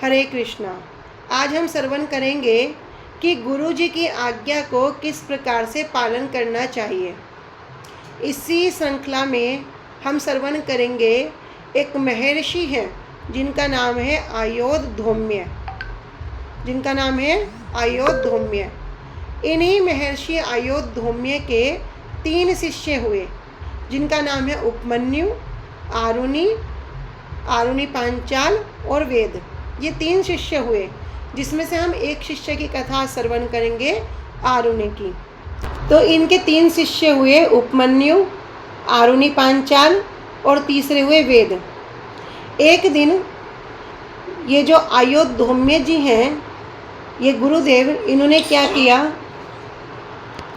हरे कृष्णा। आज हम श्रवण करेंगे कि गुरु जी की आज्ञा को किस प्रकार से पालन करना चाहिए। इसी श्रृंखला में हम श्रवण करेंगे, एक महर्षि हैं जिनका नाम है अयोधौम्य। इन्हीं महर्षि अयोधौम्य के 3 शिष्य हुए, जिनका नाम है उपमन्यु, आरुणि पांचाल और वेद। ये 3 शिष्य हुए, जिसमें से हम एक शिष्य की कथा श्रवण करेंगे, आरुणि की। तो इनके 3 शिष्य हुए, उपमन्यु, आरुणि पांचाल और तीसरे हुए वेद। एक दिन ये जो अयोधौम्य जी हैं, ये गुरुदेव, इन्होंने क्या किया,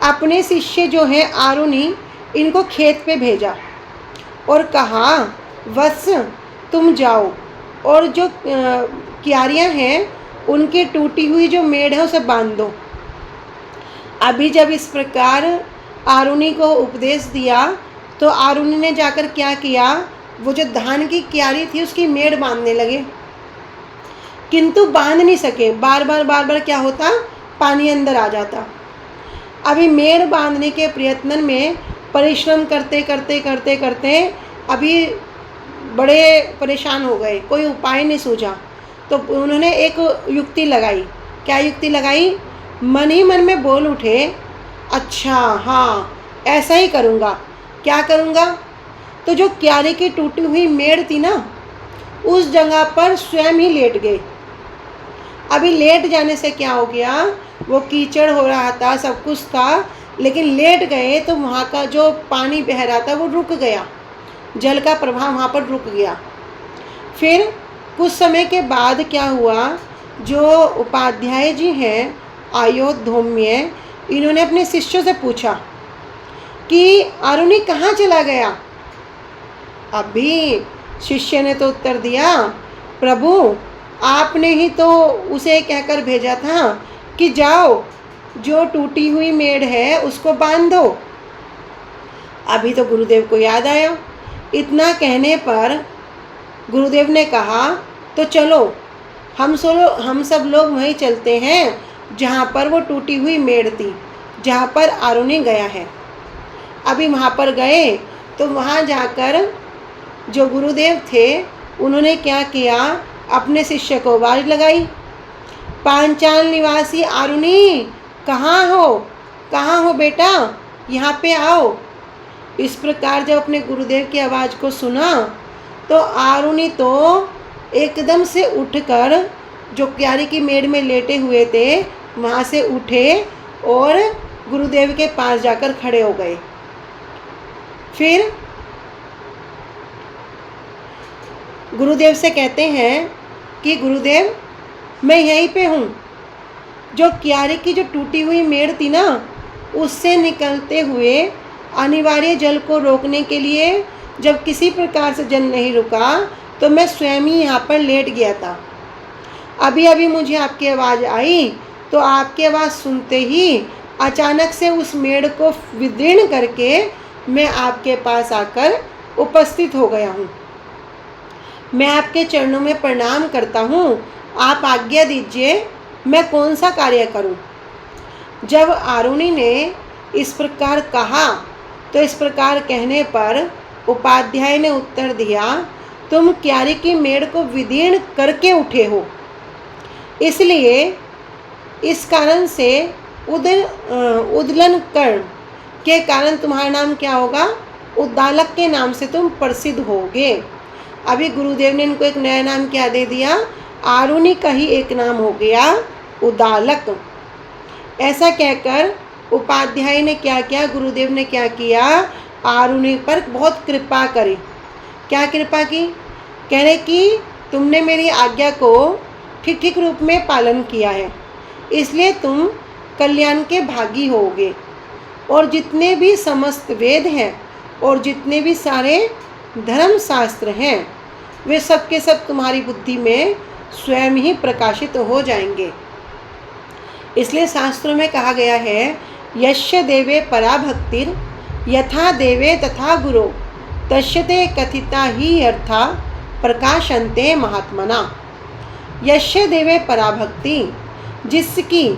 अपने शिष्य जो है आरुणि, इनको खेत पे भेजा और कहा, वत्स तुम जाओ और जो क्यारियां हैं उनकी टूटी हुई जो मेड़ है उसे बांध दो। अभी जब इस प्रकार आरुणि को उपदेश दिया तो आरुणि ने जाकर क्या किया, वो जो धान की क्यारी थी उसकी मेड़ बांधने लगे, किंतु बांध नहीं सके। बार बार क्या होता, पानी अंदर आ जाता। अभी मेड़ बांधने के प्रयत्न में परिश्रम करते करते अभी बड़े परेशान हो गए, कोई उपाय नहीं सूझा। तो उन्होंने एक युक्ति लगाई। क्या युक्ति लगाई? मन ही मन में बोल उठे, अच्छा हाँ ऐसा ही करूँगा। क्या करूँगा? तो जो क्यारी की टूटी हुई मेड़ थी ना, उस जगह पर स्वयं ही लेट गए। अभी लेट जाने से क्या हो गया, वो कीचड़ हो रहा था, सब कुछ था, लेकिन लेट गए तो वहाँ का जो पानी बह रहा था वो रुक गया, जल का प्रवाह वहाँ पर रुक गया। फिर कुछ समय के बाद क्या हुआ, जो उपाध्याय जी हैं अयोधौम्य, इन्होंने अपने शिष्यों से पूछा कि आरुणि कहाँ चला गया। अभी शिष्य ने तो उत्तर दिया, प्रभु आपने ही तो उसे कहकर भेजा था कि जाओ जो टूटी हुई मेड़ है उसको बांध दो। अभी तो गुरुदेव को याद आया। इतना कहने पर गुरुदेव ने कहा, तो चलो हम सब लोग वहीं चलते हैं जहाँ पर वो टूटी हुई मेड़ थी, जहाँ पर आरुणि गया है। अभी वहाँ पर गए तो वहाँ जाकर जो गुरुदेव थे उन्होंने क्या किया, अपने शिष्य को आवाज़ लगाई, पांचाल निवासी आरुणि कहाँ हो बेटा, यहाँ पे आओ। इस प्रकार जब अपने गुरुदेव की आवाज़ को सुना तो आरुणि तो एकदम से उठकर जो क्यारी की मेड़ में लेटे हुए थे वहाँ से उठे और गुरुदेव के पास जाकर खड़े हो गए। फिर गुरुदेव से कहते हैं कि गुरुदेव मैं यहीं पे हूँ। जो क्यारी की जो टूटी हुई मेड़ थी ना, उससे निकलते हुए अनिवार्य जल को रोकने के लिए जब किसी प्रकार से जल नहीं रुका तो मैं स्वयं ही यहाँ पर लेट गया था। अभी मुझे आपकी आवाज़ आई तो आपकी आवाज़ सुनते ही अचानक से उस मेड़ को विदीर्ण करके मैं आपके पास आकर उपस्थित हो गया हूँ। मैं आपके चरणों में प्रणाम करता हूँ, आप आज्ञा दीजिए मैं कौन सा कार्य करूँ। जब आरुणि ने इस प्रकार कहा तो इस प्रकार कहने पर उपाध्याय ने उत्तर दिया, तुम क्यारी की मेड़ को विदीर्ण करके उठे हो, इसलिए इस कारण से उद्दलन कर्म के कारण तुम्हारा नाम क्या होगा, उद्दालक के नाम से तुम प्रसिद्ध होगे। अभी गुरुदेव ने इनको एक नया नाम क्या दे दिया, आरुणि का ही एक नाम हो गया उद्दालक। ऐसा कहकर उपाध्याय ने क्या किया, गुरुदेव ने क्या किया, आरुणि पर बहुत कृपा करी। क्या कृपा की? कह रहे कि तुमने मेरी आज्ञा को ठीक रूप में पालन किया है, इसलिए तुम कल्याण के भागी होगे। और जितने भी समस्त वेद हैं और जितने भी सारे धर्म शास्त्र हैं, वे सब के सब तुम्हारी बुद्धि में स्वयं ही प्रकाशित हो जाएंगे। इसलिए शास्त्रों में कहा गया है, यस्य देवे परा भक्तिर यथा देवे तथा गुरो तस्यते कथिता ही अर्था प्रकाशन्ते महात्मना। यस्य देवे पराभक्ति, जिसकी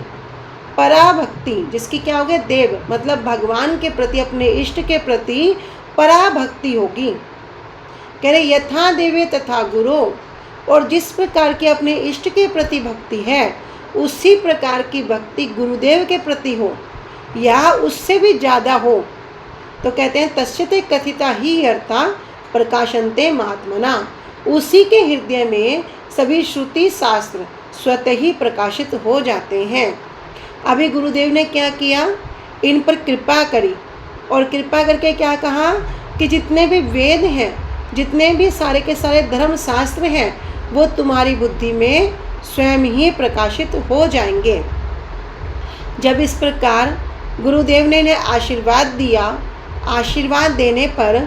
पराभक्ति, जिसकी क्या हो गया, देव मतलब भगवान के प्रति, अपने इष्ट के प्रति पराभक्ति होगी। कह रहे यथा देवे तथा गुरु, और जिस प्रकार की अपने इष्ट के प्रति भक्ति है उसी प्रकार की भक्ति गुरुदेव के प्रति हो या उससे भी ज़्यादा हो, तो कहते हैं तस्यते कथिता ही अर्था प्रकाशन्ते महात्मना, उसी के हृदय में सभी श्रुति शास्त्र स्वतः ही प्रकाशित हो जाते हैं। अभी गुरुदेव ने क्या किया, इन पर कृपा करी, और कृपा करके क्या कहा कि जितने भी वेद हैं, जितने भी सारे के सारे धर्म शास्त्र हैं, वो तुम्हारी बुद्धि में स्वयं ही प्रकाशित हो जाएंगे। जब इस प्रकार गुरुदेव ने इन्हें आशीर्वाद दिया, आशीर्वाद देने पर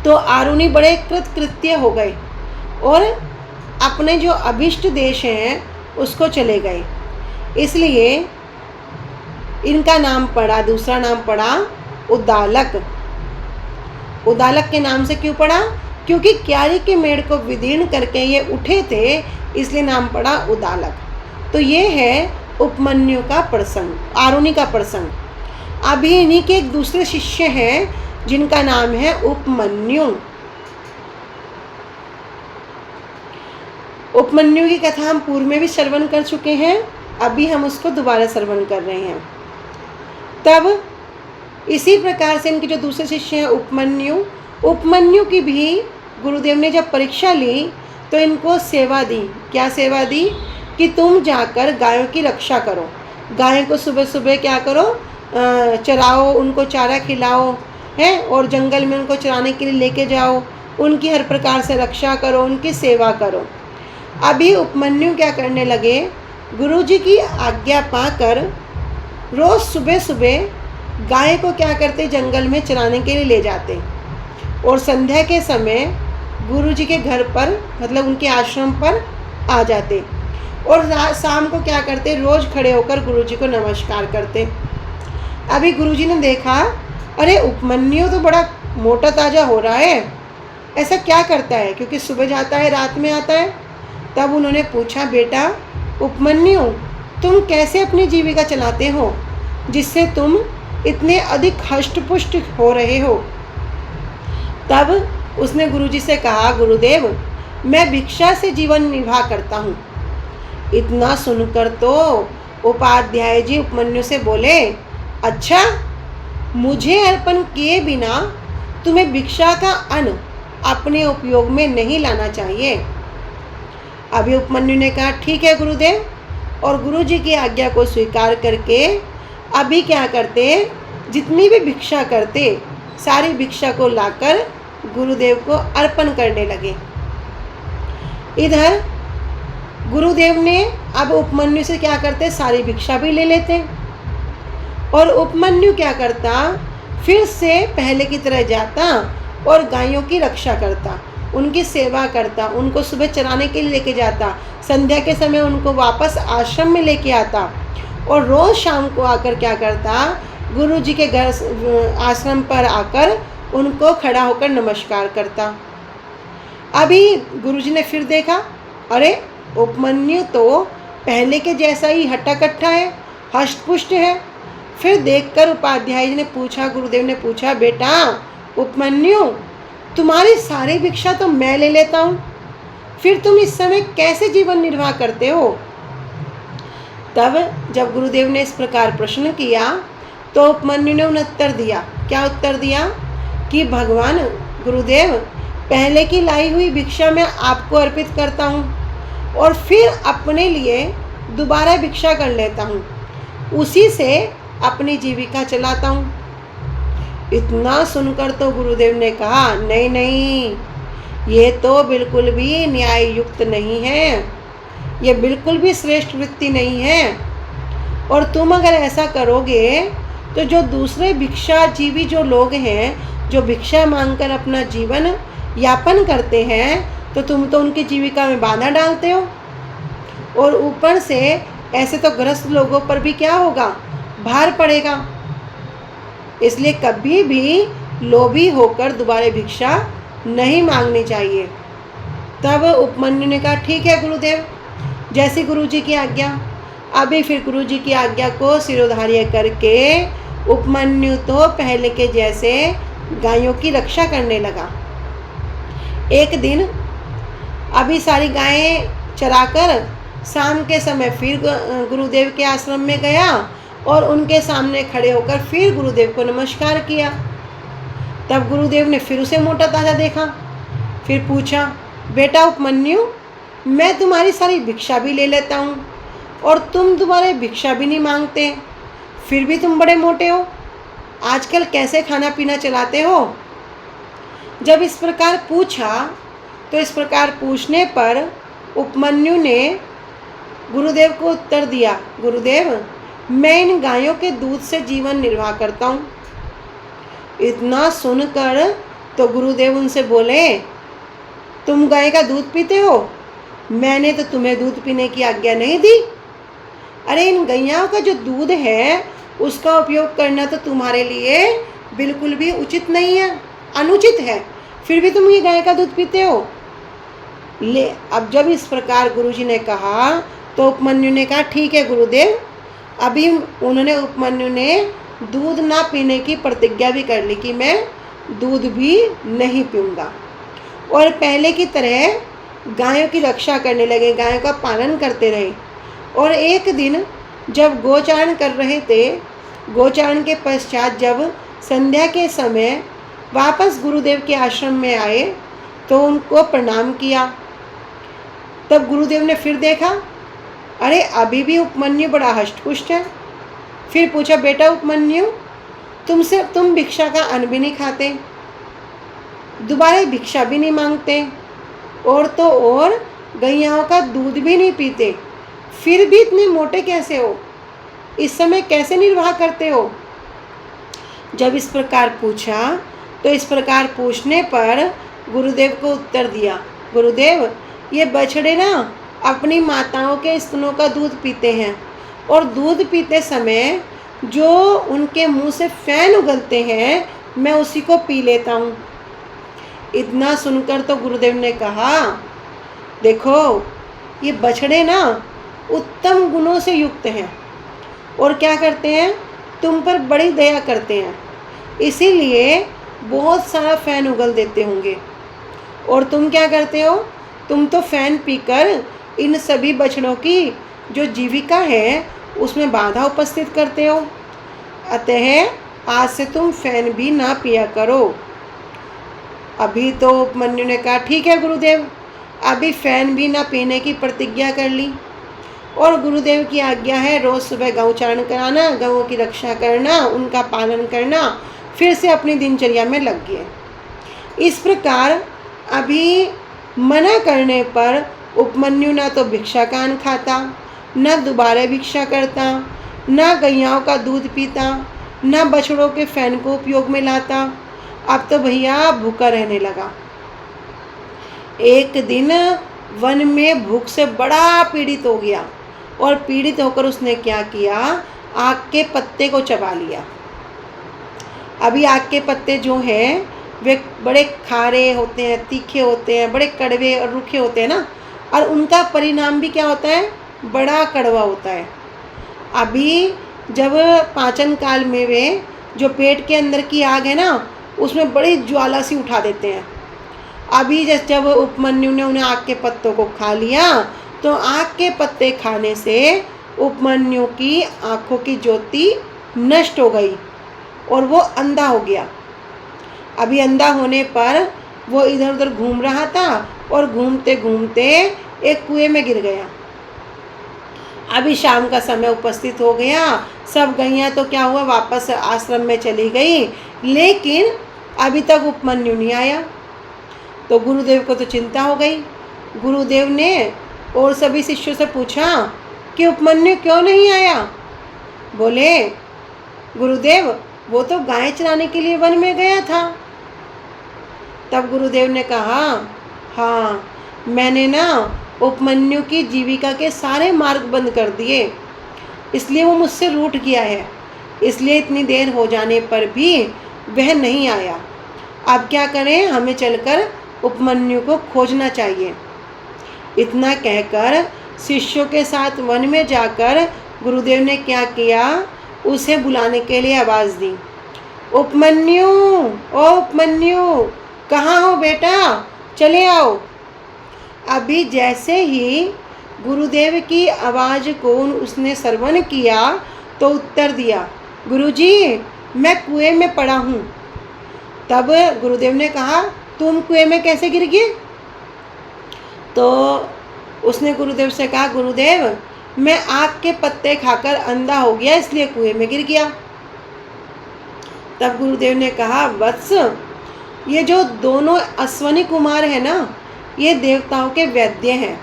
तो आरुणि बड़े कृतकृत्य हो गए और अपने जो अभिष्ट देश हैं उसको चले गए। इसलिए इनका नाम पड़ा, दूसरा नाम पड़ा उद्दालक। उद्दालक के नाम से क्यों पड़ा, क्योंकि क्यारी के मेड़ को विदीर्ण करके ये उठे थे, इसलिए नाम पड़ा उद्दालक। तो ये है उपमन्यु का प्रसंग, आरुणि का प्रसंग। अभी इन्हीं के एक दूसरे शिष्य हैं जिनका नाम है उपमन्यु। उपमन्यु की कथा हम पूर्व में भी श्रवण कर चुके हैं, अभी हम उसको दोबारा श्रवण कर रहे हैं। तब इसी प्रकार से इनके जो दूसरे शिष्य हैं उपमन्यु, उपमन्यु की भी गुरुदेव ने जब परीक्षा ली तो इनको सेवा दी। क्या सेवा दी कि तुम जाकर गायों की रक्षा करो, गायों को सुबह सुबह क्या करो, चराओ, उनको चारा खिलाओ हैं, और जंगल में उनको चराने के लिए लेके जाओ, उनकी हर प्रकार से रक्षा करो, उनकी सेवा करो। अभी उपमन्यु क्या करने लगे, गुरुजी की आज्ञा पाकर रोज़ सुबह सुबह गाय को क्या करते, जंगल में चराने के लिए ले जाते, और संध्या के समय गुरुजी के घर पर मतलब उनके आश्रम पर आ जाते, और शाम को क्या करते, रोज़ खड़े होकर गुरुजी को नमस्कार करते। अभी गुरुजी ने देखा, अरे उपमन्यु तो बड़ा मोटा ताज़ा हो रहा है, ऐसा क्या करता है, क्योंकि सुबह जाता है रात में आता है। तब उन्होंने पूछा, बेटा उपमन्यु तुम कैसे अपनी जीविका चलाते हो जिससे तुम इतने अधिक हष्टपुष्ट हो रहे हो। तब उसने गुरुजी से कहा, गुरुदेव मैं भिक्षा से जीवन निर्वाह करता हूँ। इतना सुनकर तो उपाध्याय जी उपमन्यु से बोले, अच्छा मुझे अर्पण किए बिना तुम्हें भिक्षा का अन्न अपने उपयोग में नहीं लाना चाहिए। अभी उपमन्यु ने कहा, ठीक है गुरुदेव, और गुरुजी की आज्ञा को स्वीकार करके अभी क्या करते, जितनी भी भिक्षा करते सारी भिक्षा को लाकर गुरुदेव को अर्पण करने लगे। इधर गुरुदेव ने अब उपमन्यु से क्या करते, सारी भिक्षा भी ले लेते, और उपमन्यु क्या करता, फिर से पहले की तरह जाता और गायों की रक्षा करता, उनकी सेवा करता, उनको सुबह चराने के लिए लेके जाता, संध्या के समय उनको वापस आश्रम में लेके आता, और रोज़ शाम को आकर क्या करता, गुरुजी के घर आश्रम पर आकर उनको खड़ा होकर नमस्कार करता। अभी गुरुजी ने फिर देखा, अरे उपमन्यु तो पहले के जैसा ही हट्टा कट्टा है, हष्टपुष्ट है। फिर देखकर उपाध्याय जी ने पूछा, गुरुदेव ने पूछा, बेटा उपमन्यु तुम्हारी सारी भिक्षा तो मैं ले लेता हूँ, फिर तुम इस समय कैसे जीवन निर्वाह करते हो। तब जब गुरुदेव ने इस प्रकार प्रश्न किया तो उपमन्यु ने उत्तर दिया। क्या उत्तर दिया कि भगवान गुरुदेव पहले की लाई हुई भिक्षा मैं आपको अर्पित करता हूँ और फिर अपने लिए दोबारा भिक्षा कर लेता हूँ, उसी से अपनी जीविका चलाता हूँ। इतना सुनकर तो गुरुदेव ने कहा, नहीं नहीं, ये तो बिल्कुल भी न्याय युक्त नहीं है, ये बिल्कुल भी श्रेष्ठ वृत्ति नहीं है। और तुम अगर ऐसा करोगे तो जो दूसरे भिक्षाजीवी जो लोग हैं, जो भिक्षा मांगकर अपना जीवन यापन करते हैं, तो तुम तो उनकी जीविका में बाधा डालते हो, और ऊपर से ऐसे तो ग्रस्त लोगों पर भी क्या होगा, भार पड़ेगा। इसलिए कभी भी लोभी होकर दोबारा भिक्षा नहीं मांगनी चाहिए। तब उपमन्यु ने कहा ठीक है गुरुदेव, जैसी गुरुजी की आज्ञा। अभी फिर गुरुजी की आज्ञा को सिरोधार्य करके उपमन्यु तो पहले के जैसे गायों की रक्षा करने लगा। एक दिन अभी सारी गायें चराकर शाम के समय फिर गुरुदेव के आश्रम में गया और उनके सामने खड़े होकर फिर गुरुदेव को नमस्कार किया। तब गुरुदेव ने फिर उसे मोटा ताजा देखा, फिर पूछा, बेटा उपमन्यु, मैं तुम्हारी सारी भिक्षा भी ले लेता हूँ और तुम तुम्हारे भिक्षा भी नहीं मांगते, फिर भी तुम बड़े मोटे हो, आजकल कैसे खाना पीना चलाते हो? जब इस प्रकार पूछा तो इस प्रकार पूछने पर उपमन्यु ने गुरुदेव को उत्तर दिया, गुरुदेव, मैं इन गायों के दूध से जीवन निर्वाह करता हूँ। इतना सुनकर तो गुरुदेव उनसे बोले, तुम गाय का दूध पीते हो? मैंने तो तुम्हें दूध पीने की आज्ञा नहीं दी। अरे इन गैयाओं का जो दूध है उसका उपयोग करना तो तुम्हारे लिए बिल्कुल भी उचित नहीं है, अनुचित है, फिर भी तुम ये गाय का दूध पीते हो। ले अब जब इस प्रकार गुरुजी ने कहा तो उपमन्यु ने कहा ठीक है गुरुदेव। अभी उपमन्यु ने दूध ना पीने की प्रतिज्ञा भी कर ली कि मैं दूध भी नहीं पीऊँगा, और पहले की तरह गायों की रक्षा करने लगे, गायों का पालन करते रहे। और एक दिन जब गोचारण कर रहे थे, गोचारण के पश्चात जब संध्या के समय वापस गुरुदेव के आश्रम में आए तो उनको प्रणाम किया। तब गुरुदेव ने फिर देखा, अरे अभी भी उपमन्यु बड़ा हष्ट-पुष्ट है। फिर पूछा, बेटा उपमन्यु, तुम भिक्षा का अन्न भी नहीं खाते, दोबारा भिक्षा भी नहीं मांगते, और तो और गैयाओं का दूध भी नहीं पीते, फिर भी इतने मोटे कैसे हो? इस समय कैसे निर्वाह करते हो? जब इस प्रकार पूछा तो इस प्रकार पूछने पर गुरुदेव को उत्तर दिया, गुरुदेव, ये बछड़े ना अपनी माताओं के स्तनों का दूध पीते हैं, और दूध पीते समय जो उनके मुंह से फैन उगलते हैं मैं उसी को पी लेता हूँ। इतना सुनकर तो गुरुदेव ने कहा, देखो ये बछड़े ना उत्तम गुणों से युक्त हैं और क्या करते हैं, तुम पर बड़ी दया करते हैं, इसीलिए बहुत सारा फैन उगल देते होंगे, और तुम क्या करते हो, तुम तो फैन पीकर इन सभी बछड़ों की जो जीविका है उसमें बाधा उपस्थित करते हो। अतः आज से तुम फैन भी ना पिया करो। अभी तो उपमन्यु ने कहा ठीक है गुरुदेव, अभी फैन भी ना पीने की प्रतिज्ञा कर ली, और गुरुदेव की आज्ञा है रोज़ सुबह गौचारण कराना, गौओं की रक्षा करना, उनका पालन करना, फिर से अपनी दिनचर्या में लग गए। इस प्रकार अभी मना करने पर उपमन्यु ना तो भिक्षा का अन्न खाता, ना दोबारा भिक्षा करता, ना गैयाओं का दूध पीता, ना बछड़ों के फैन को उपयोग में लाता। अब तो भैया भूखा रहने लगा। एक दिन वन में भूख से बड़ा पीड़ित हो गया, और पीड़ित होकर उसने क्या किया, आक के पत्ते को चबा लिया। अभी आक के पत्ते जो हैं वे बड़े खारे होते हैं, तीखे होते हैं, बड़े कड़वे और रूखे होते हैं ना, और उनका परिणाम भी क्या होता है, बड़ा कड़वा होता है। अभी जब पाचन काल में वे जो पेट के अंदर की आग है ना उसमें बड़ी ज्वाला सी उठा देते हैं। अभी जब उपमन्यु ने उन्हें आग के पत्तों को खा लिया तो आग के पत्ते खाने से उपमन्यु की आँखों की ज्योति नष्ट हो गई और वो अंधा हो गया। अभी अंधा होने पर वो इधर उधर घूम रहा था और घूमते घूमते एक कुएं में गिर गया। अभी शाम का समय उपस्थित हो गया, सब गैयां तो क्या हुआ वापस आश्रम में चली गई, लेकिन अभी तक उपमन्यु नहीं आया। तो गुरुदेव को तो चिंता हो गई। गुरुदेव ने और सभी शिष्यों से पूछा कि उपमन्यु क्यों नहीं आया? बोले, गुरुदेव वो तो गाय चराने के लिए वन में गया था। तब गुरुदेव ने कहा, हाँ मैंने ना उपमन्यु की जीविका के सारे मार्ग बंद कर दिए, इसलिए वो मुझसे रूठ गया है, इसलिए इतनी देर हो जाने पर भी वह नहीं आया। अब क्या करें, हमें चलकर उपमन्यु को खोजना चाहिए। इतना कहकर शिष्यों के साथ वन में जाकर गुरुदेव ने क्या किया, उसे बुलाने के लिए आवाज़ दी, उपमन्यु, ओ उपमन्यु, कहाँ हो बेटा, चले आओ। अभी जैसे ही गुरुदेव की आवाज़ को उसने श्रवण किया तो उत्तर दिया, गुरुजी मैं कुएं में पड़ा हूँ। तब गुरुदेव ने कहा, तुम कुएं में कैसे गिर गए? तो उसने गुरुदेव से कहा, गुरुदेव मैं आग के पत्ते खाकर अंधा हो गया इसलिए कुएं में गिर गया। तब गुरुदेव ने कहा, वत्स ये जो दोनों अश्वनी कुमार हैं ना, ये देवताओं के वैद्य हैं,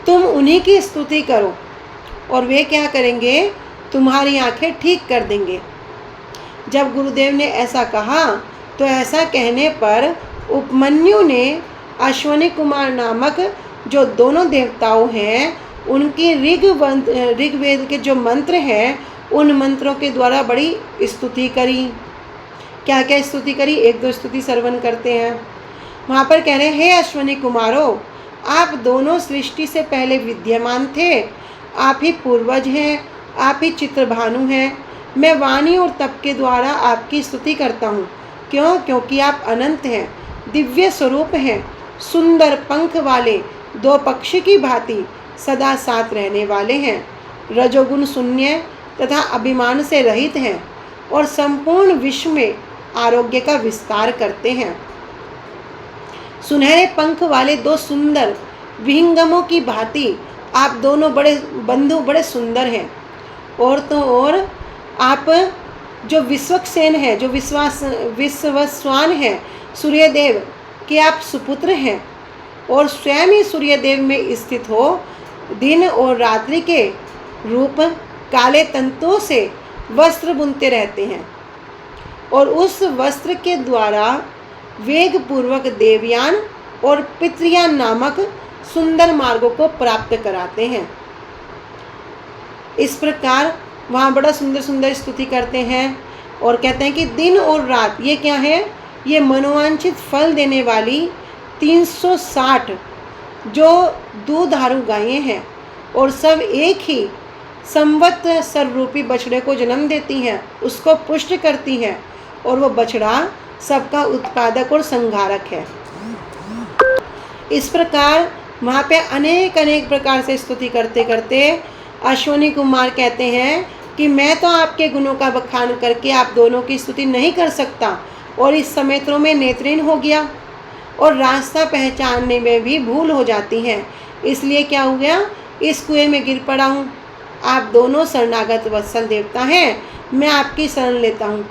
तुम उन्हीं की स्तुति करो और वे क्या करेंगे, तुम्हारी आंखें ठीक कर देंगे। जब गुरुदेव ने ऐसा कहा तो ऐसा कहने पर उपमन्यु ने अश्वनी कुमार नामक जो दोनों देवताओं हैं उनकी ऋग्वेद के जो मंत्र हैं उन मंत्रों के द्वारा बड़ी स्तुति करी। क्या क्या स्तुति करी, एक दो स्तुति श्रवण करते हैं। वहाँ पर कह रहे हैं, हे अश्वनी कुमारों, आप दोनों सृष्टि से पहले विद्यमान थे, आप ही पूर्वज हैं, आप ही चित्रभानु हैं। मैं वाणी और तप के द्वारा आपकी स्तुति करता हूँ। क्यों? क्योंकि आप अनंत हैं, दिव्य स्वरूप हैं, सुंदर पंख वाले, दो पक्षी की भांति सदा साथ रहने वाले हैं, रजोगुण शून्य तथा अभिमान से रहित हैं और संपूर्ण विश्व में आरोग्य का विस्तार करते हैं। सुनहरे पंख वाले दो सुंदर विहंगमों की भांति आप दोनों बड़े बंधु बड़े सुंदर हैं। और तो और आप जो विश्वक्सेन है, जो विश्वस्वान है, सूर्यदेव के आप सुपुत्र हैं और स्वयं ही सूर्यदेव में स्थित हो दिन और रात्रि के रूप काले तंतुओं से वस्त्र बुनते रहते हैं और उस वस्त्र के द्वारा वेग पूर्वक देवयान और पितृयान नामक सुंदर मार्गों को प्राप्त कराते हैं। इस प्रकार वहाँ बड़ा सुंदर सुंदर स्तुति करते हैं और कहते हैं कि दिन और रात ये क्या है, ये मनोवांछित फल देने वाली 360 जो दूधारू गायें हैं और सब एक ही संवत सर्वरूपी बछड़े को जन्म देती हैं, उसको पुष्ट करती हैं और वो बछड़ा सबका उत्पादक और संहारक है। इस प्रकार वहाँ पे अनेक अनेक प्रकार से स्तुति करते करते अश्वनी कुमार कहते हैं कि मैं तो आपके गुणों का बखान करके आप दोनों की स्तुति नहीं कर सकता और इस समय तो मैं नेत्रहीन हो गया और रास्ता पहचानने में भी भूल हो जाती है, इसलिए क्या हो गया, इस कुएं में गिर पड़ा हूँ। आप दोनों शरणागत वत्सल देवता हैं, मैं आपकी शरण लेता हूँ।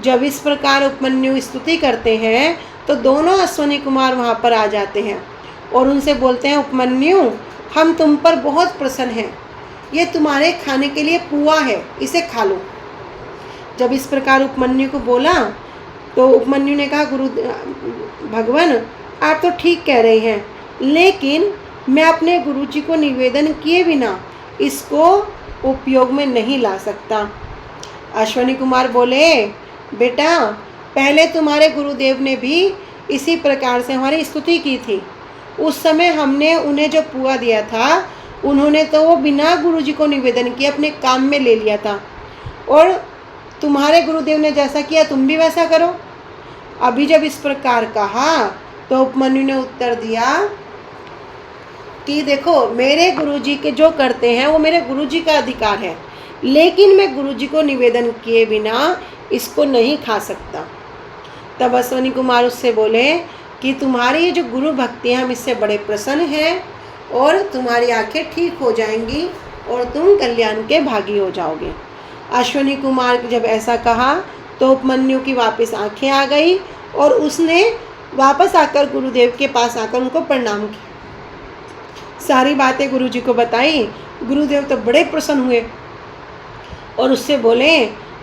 जब इस प्रकार उपमन्यु स्तुति करते हैं तो दोनों अश्वनी कुमार वहाँ पर आ जाते हैं और उनसे बोलते हैं, उपमन्यु हम तुम पर बहुत प्रसन्न हैं, ये तुम्हारे खाने के लिए पुआ है, इसे खा लो। जब इस प्रकार उपमन्यु को बोला तो उपमन्यु ने कहा, गुरु भगवान आप तो ठीक कह रहे हैं, लेकिन मैं अपने गुरुजी को निवेदन किए बिना इसको उपयोग में नहीं ला सकता। अश्वनी कुमार बोले, बेटा पहले तुम्हारे गुरुदेव ने भी इसी प्रकार से हमारी स्तुति की थी, उस समय हमने उन्हें जो पुआ दिया था उन्होंने तो वो बिना गुरुजी को निवेदन किए अपने काम में ले लिया था और तुम्हारे गुरुदेव ने जैसा किया तुम भी वैसा करो। अभी जब इस प्रकार कहा तो उपमन्यु ने उत्तर दिया कि देखो मेरे गुरुजी के जो करते हैं वो मेरे गुरुजी का अधिकार है, लेकिन मैं गुरुजी को निवेदन किए बिना इसको नहीं खा सकता। तब अश्वनी कुमार उससे बोले कि तुम्हारी ये जो गुरु भक्ति है हम इससे बड़े प्रसन्न हैं और तुम्हारी आंखें ठीक हो जाएंगी और तुम कल्याण के भागी हो जाओगे। अश्वनी कुमार जब ऐसा कहा तो उपमन्यु की वापस आंखें आ गई और उसने वापस आकर गुरुदेव के पास आकर उनको प्रणाम किया, सारी बातें गुरुजी को बताई। गुरुदेव तो बड़े प्रसन्न हुए और उससे बोले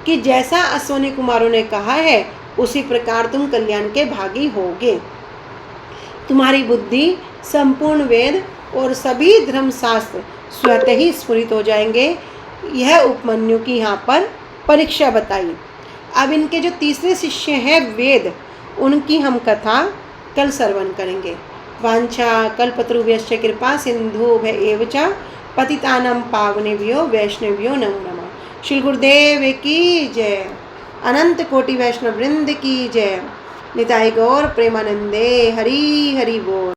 कि जैसा अश्वनी कुमारों ने कहा है उसी प्रकार तुम कल्याण के भागी होगे। तुम्हारी बुद्धि संपूर्ण वेद और सभी धर्मशास्त्र स्वतः ही स्फुरित हो जाएंगे। यह उपमन्यु की यहाँ पर परीक्षा बताई। अब इनके जो तीसरे शिष्य हैं वेद, उनकी हम कथा कल श्रवण करेंगे। वांछा कल्पतरुभ्यश्च कृपा सिंधुभ्य एव च पतितानां पावनेभ्यो वैष्णवेभ्यो नमो नमः। श्री गुरुदेव की जय। अनंत कोटि वैष्णव वृंद की जय। निताई गौर प्रेमानंदे। हरि हरि बोल।